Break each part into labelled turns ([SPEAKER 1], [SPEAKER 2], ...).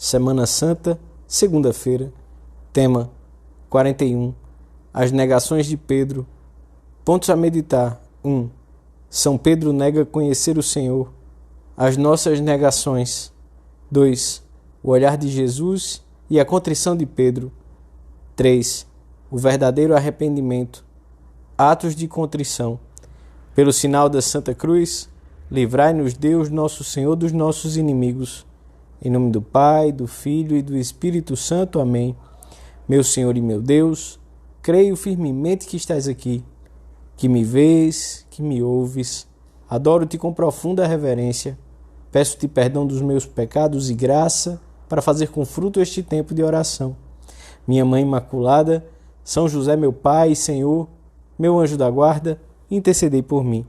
[SPEAKER 1] Semana Santa, segunda-feira, tema 41, as negações de Pedro. Pontos a meditar. 1. São Pedro nega conhecer o Senhor. As nossas negações. 2. O olhar de Jesus e a contrição de Pedro. 3. O verdadeiro arrependimento. Atos de contrição. Pelo sinal da Santa Cruz, livrai-nos Deus, nosso Senhor, dos nossos inimigos. Em nome do Pai, do Filho e do Espírito Santo. Amém. Meu Senhor e meu Deus, creio firmemente que estás aqui, que me vês, que me ouves. Adoro-te com profunda reverência. Peço-te perdão dos meus pecados e graça para fazer com fruto este tempo de oração. Minha Mãe Imaculada, São José, meu Pai e Senhor, meu anjo da guarda, intercedei por mim.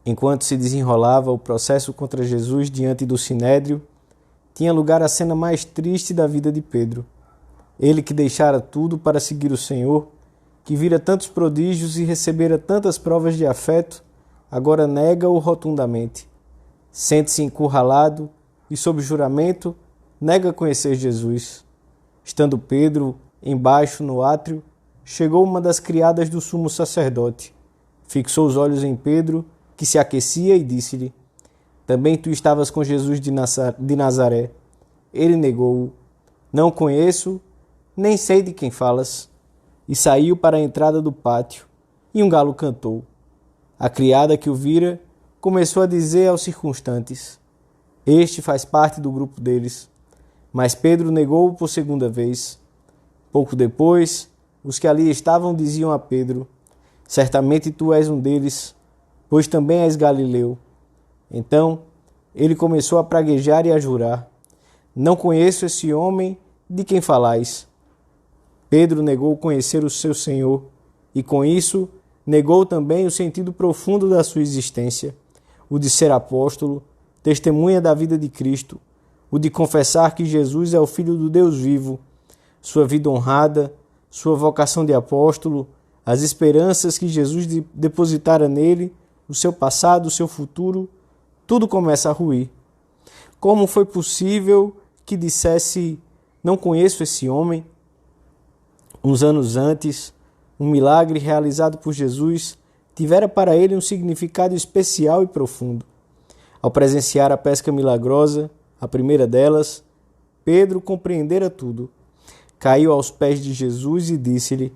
[SPEAKER 1] Enquanto se desenrolava o processo contra Jesus diante do Sinédrio, tinha lugar a cena mais triste da vida de Pedro. Ele que deixara tudo para seguir o Senhor, que vira tantos prodígios e recebera tantas provas de afeto, agora nega-o rotundamente. Sente-se encurralado e, sob juramento, nega conhecer Jesus. Estando Pedro embaixo no átrio, chegou uma das criadas do sumo sacerdote. Fixou os olhos em Pedro, que se aquecia, e disse-lhe: também tu estavas com Jesus de Nazaré. Ele negou-o: não conheço, nem sei de quem falas. E saiu para a entrada do pátio, e um galo cantou. A criada que o vira começou a dizer aos circunstantes: este faz parte do grupo deles. Mas Pedro negou-o por segunda vez. Pouco depois, os que ali estavam diziam a Pedro: certamente tu és um deles, pois também és galileu. Então ele começou a praguejar e a jurar: não conheço esse homem de quem falais. Pedro negou conhecer o seu Senhor, e com isso negou também o sentido profundo da sua existência, o de ser apóstolo, testemunha da vida de Cristo, o de confessar que Jesus é o Filho do Deus vivo, sua vida honrada, sua vocação de apóstolo, as esperanças que Jesus depositara nele, o seu passado, o seu futuro, tudo começa a ruir. Como foi possível que dissesse: não conheço esse homem? Uns anos antes, um milagre realizado por Jesus tivera para ele um significado especial e profundo. Ao presenciar a pesca milagrosa, a primeira delas, Pedro compreendera tudo. Caiu aos pés de Jesus e disse-lhe: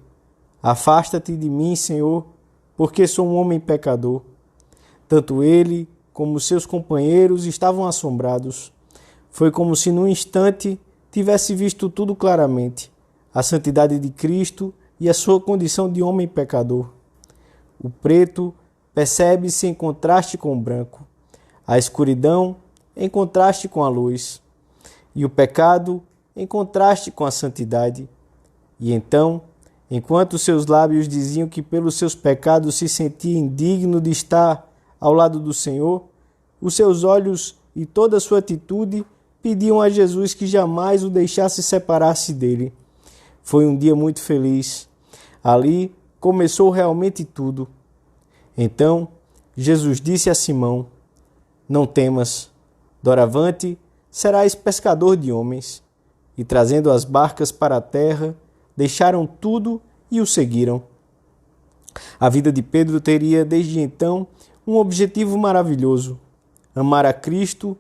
[SPEAKER 1] afasta-te de mim, Senhor, porque sou um homem pecador. Tanto ele como seus companheiros estavam assombrados. Foi como se num instante tivesse visto tudo claramente: a santidade de Cristo e a sua condição de homem pecador. O preto percebe-se em contraste com o branco, a escuridão em contraste com a luz, e o pecado em contraste com a santidade. E então, enquanto seus lábios diziam que pelos seus pecados se sentia indigno de estar ao lado do Senhor, os seus olhos e toda a sua atitude pediam a Jesus que jamais o deixasse separar-se dele. Foi um dia muito feliz. Ali começou realmente tudo. Então, Jesus disse a Simão: não temas, doravante serás pescador de homens. E trazendo as barcas para a terra, deixaram tudo e o seguiram. A vida de Pedro teria, desde então, um objetivo maravilhoso: amar a Cristo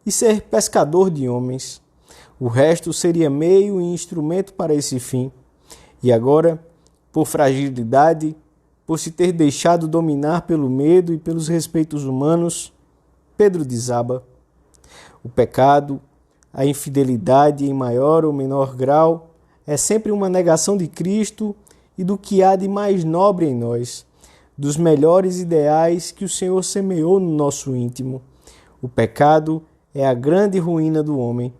[SPEAKER 1] e ser pescador de homens. O resto seria meio e instrumento para esse fim. E agora, por fragilidade, por se ter deixado dominar pelo medo e pelos respeitos humanos, Pedro desaba. O pecado, a infidelidade em maior ou menor grau, é sempre uma negação de Cristo e do que há de mais nobre em nós, dos melhores ideais que o Senhor semeou no nosso íntimo. O pecado é a grande ruína do homem.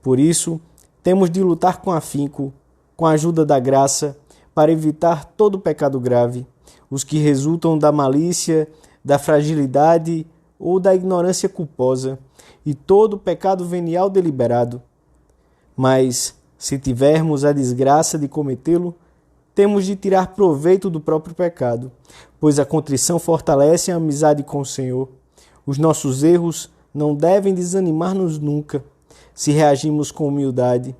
[SPEAKER 1] Por isso, temos de lutar com afinco, com a ajuda da graça, para evitar todo pecado grave, os que resultam da malícia, da fragilidade ou da ignorância culposa, e todo pecado venial deliberado. Mas, se tivermos a desgraça de cometê-lo, temos de tirar proveito do próprio pecado, pois a contrição fortalece a amizade com o Senhor. Os nossos erros não devem desanimar-nos nunca, se reagimos com humildade.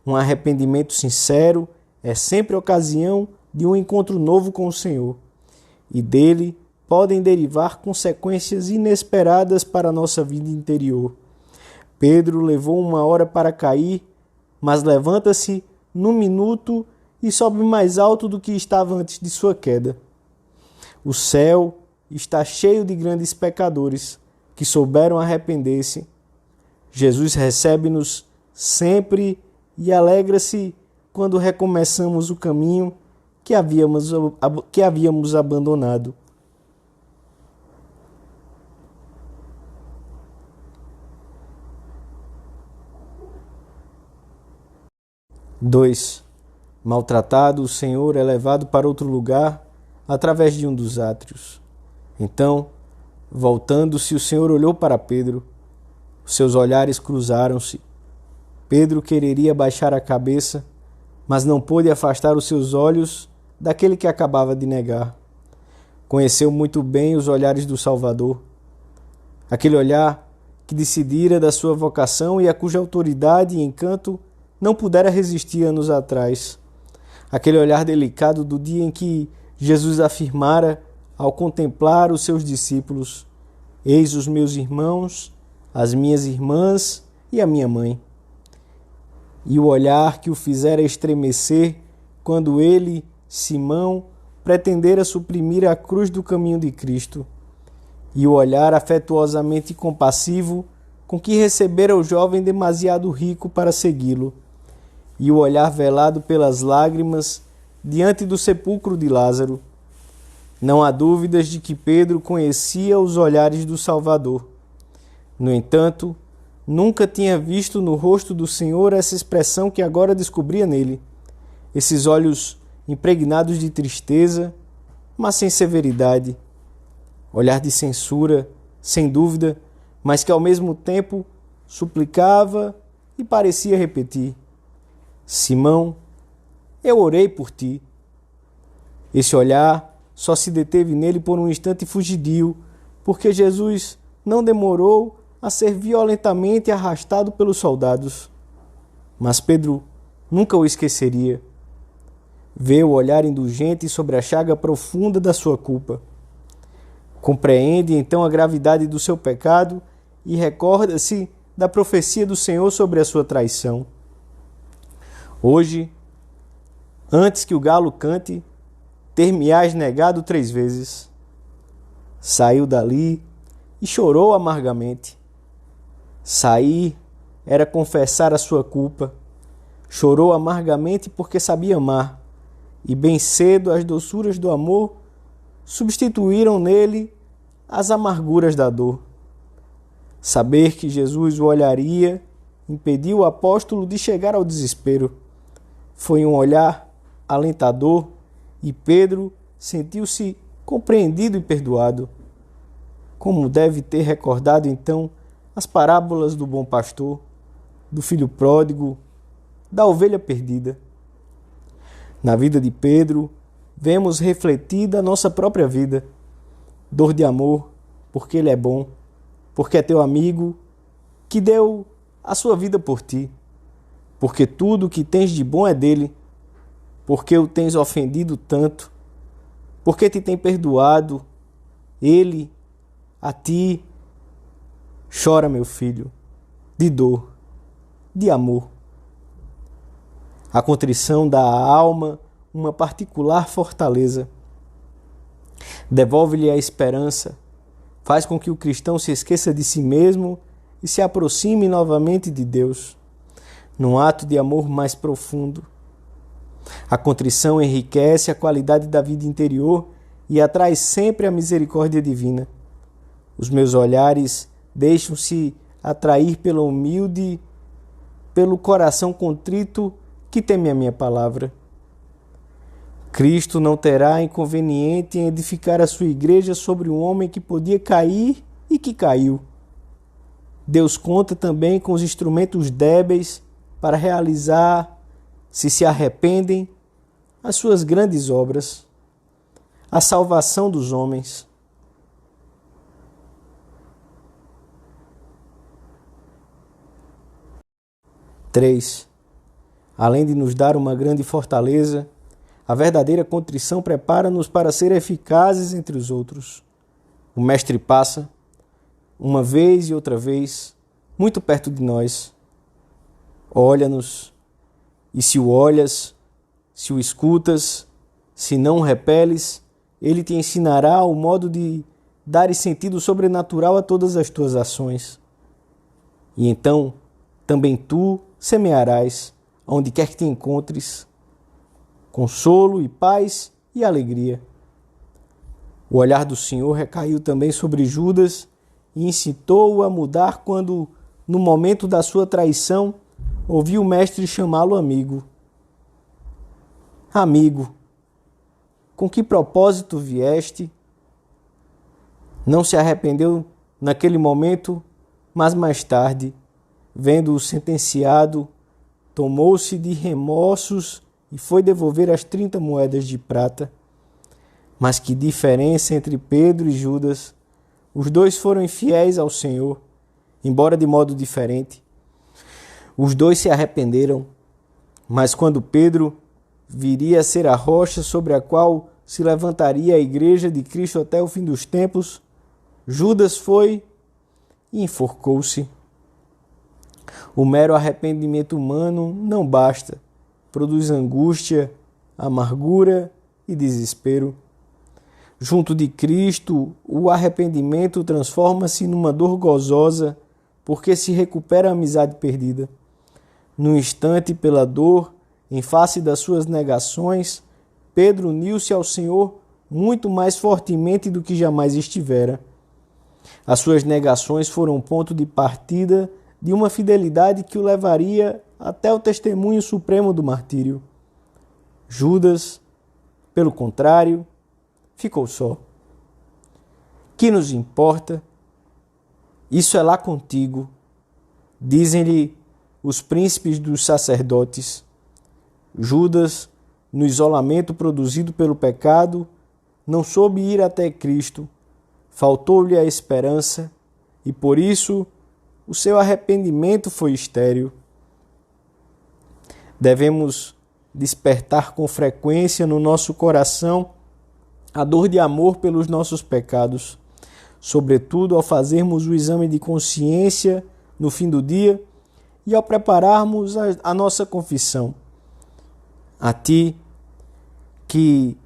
[SPEAKER 1] Um arrependimento sincero é sempre ocasião de um encontro novo com o Senhor, e dele podem derivar consequências inesperadas para a nossa vida interior. Pedro levou 1 hora para cair, mas levanta-se num minuto e sobe mais alto do que estava antes de sua queda. O céu está cheio de grandes pecadores que souberam arrepender-se. Jesus recebe-nos sempre e alegra-se quando recomeçamos o caminho que havíamos abandonado. Dois. Maltratado, o Senhor é levado para outro lugar através de um dos átrios. Então, voltando-se, o Senhor olhou para Pedro. Seus olhares cruzaram-se. Pedro quereria baixar a cabeça, mas não pôde afastar os seus olhos daquele que acabava de negar. Conheceu muito bem os olhares do Salvador. Aquele olhar que decidira da sua vocação e a cuja autoridade e encanto não pudera resistir anos atrás. Aquele olhar delicado do dia em que Jesus afirmara ao contemplar os seus discípulos: eis os meus irmãos, as minhas irmãs e a minha mãe. E o olhar que o fizera estremecer quando ele, Simão, pretendera suprimir a cruz do caminho de Cristo. E o olhar afetuosamente compassivo com que recebera o jovem demasiado rico para segui-lo. E o olhar velado pelas lágrimas diante do sepulcro de Lázaro. Não há dúvidas de que Pedro conhecia os olhares do Salvador. No entanto, nunca tinha visto no rosto do Senhor essa expressão que agora descobria nele. Esses olhos impregnados de tristeza, mas sem severidade. Olhar de censura, sem dúvida, mas que ao mesmo tempo suplicava e parecia repetir: Simão, eu orei por ti. Esse olhar só se deteve nele por um instante fugidio, porque Jesus não demorou a ser violentamente arrastado pelos soldados. Mas Pedro nunca o esqueceria. Vê o olhar indulgente sobre a chaga profunda da sua culpa. Compreende então a gravidade do seu pecado e recorda-se da profecia do Senhor sobre a sua traição. Hoje, antes que o galo cante, ter-me-ás negado 3 vezes. Saiu dali e chorou amargamente. Sair era confessar a sua culpa. Chorou amargamente porque sabia amar, e bem cedo as doçuras do amor substituíram nele as amarguras da dor. Saber que Jesus o olharia impediu o apóstolo de chegar ao desespero. Foi um olhar alentador e Pedro sentiu-se compreendido e perdoado. Como deve ter recordado então as parábolas do bom pastor, do filho pródigo, da ovelha perdida. Na vida de Pedro, vemos refletida a nossa própria vida. Dor de amor, porque ele é bom, porque é teu amigo, que deu a sua vida por ti, porque tudo o que tens de bom é dele, porque o tens ofendido tanto, porque te tem perdoado, ele, a ti. Chora, meu filho, de dor, de amor. A contrição dá à alma uma particular fortaleza. Devolve-lhe a esperança, faz com que o cristão se esqueça de si mesmo e se aproxime novamente de Deus, num ato de amor mais profundo. A contrição enriquece a qualidade da vida interior e atrai sempre a misericórdia divina. Os meus olhares deixam-se atrair pelo humilde, pelo coração contrito que teme a minha palavra. Cristo não terá inconveniente em edificar a sua igreja sobre um homem que podia cair e que caiu. Deus conta também com os instrumentos débeis para realizar, se arrependem, as suas grandes obras, a salvação dos homens. Três. Além de nos dar uma grande fortaleza, a verdadeira contrição prepara-nos para ser eficazes entre os outros. O Mestre passa, uma vez e outra vez, muito perto de nós. Olha-nos, e se o olhas, se o escutas, se não o repeles, ele te ensinará o modo de dar sentido sobrenatural a todas as tuas ações. E então, também tu semearás, onde quer que te encontres, consolo e paz e alegria. O olhar do Senhor recaiu também sobre Judas e incitou-o a mudar quando, no momento da sua traição, ouviu o mestre chamá-lo amigo. Amigo, com que propósito vieste? Não se arrependeu naquele momento, mas mais tarde, vendo-o sentenciado, tomou-se de remorsos e foi devolver as 30 moedas de prata. Mas que diferença entre Pedro e Judas! Os dois foram infiéis ao Senhor, embora de modo diferente. Os dois se arrependeram, mas quando Pedro viria a ser a rocha sobre a qual se levantaria a igreja de Cristo até o fim dos tempos, Judas foi e enforcou-se. O mero arrependimento humano não basta, produz angústia, amargura e desespero. Junto de Cristo, o arrependimento transforma-se numa dor gozosa, porque se recupera a amizade perdida. No instante, pela dor, em face das suas negações, Pedro uniu-se ao Senhor muito mais fortemente do que jamais estivera. As suas negações foram um ponto de partida de uma fidelidade que o levaria até o testemunho supremo do martírio. Judas, pelo contrário, ficou só. Que nos importa? Isso é lá contigo, dizem-lhe os príncipes dos sacerdotes. Judas, no isolamento produzido pelo pecado, não soube ir até Cristo, faltou-lhe a esperança e por isso o seu arrependimento foi estéril. Devemos despertar com frequência no nosso coração a dor de amor pelos nossos pecados, sobretudo ao fazermos o exame de consciência no fim do dia e ao prepararmos a nossa confissão. A ti, que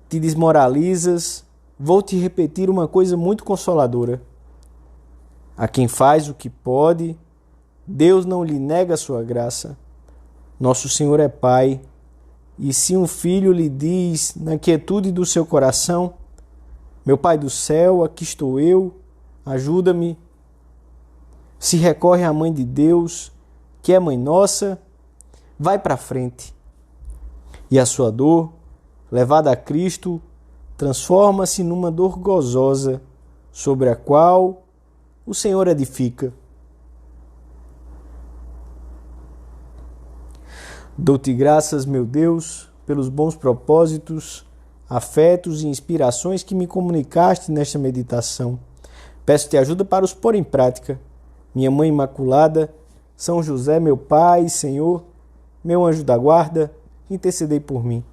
[SPEAKER 1] te desmoralizas, vou te repetir uma coisa muito consoladora. A quem faz o que pode, Deus não lhe nega a sua graça. Nosso Senhor é Pai, e se um filho lhe diz na quietude do seu coração, meu Pai do céu, aqui estou eu, ajuda-me. Se recorre à Mãe de Deus, que é Mãe Nossa, vai para frente. E a sua dor, levada a Cristo, transforma-se numa dor gozosa, sobre a qual o Senhor edifica. Dou-te graças, meu Deus, pelos bons propósitos, afetos e inspirações que me comunicaste nesta meditação. Peço-te ajuda para os pôr em prática. Minha Mãe Imaculada, São José, meu Pai, Senhor, meu anjo da guarda, intercedei por mim.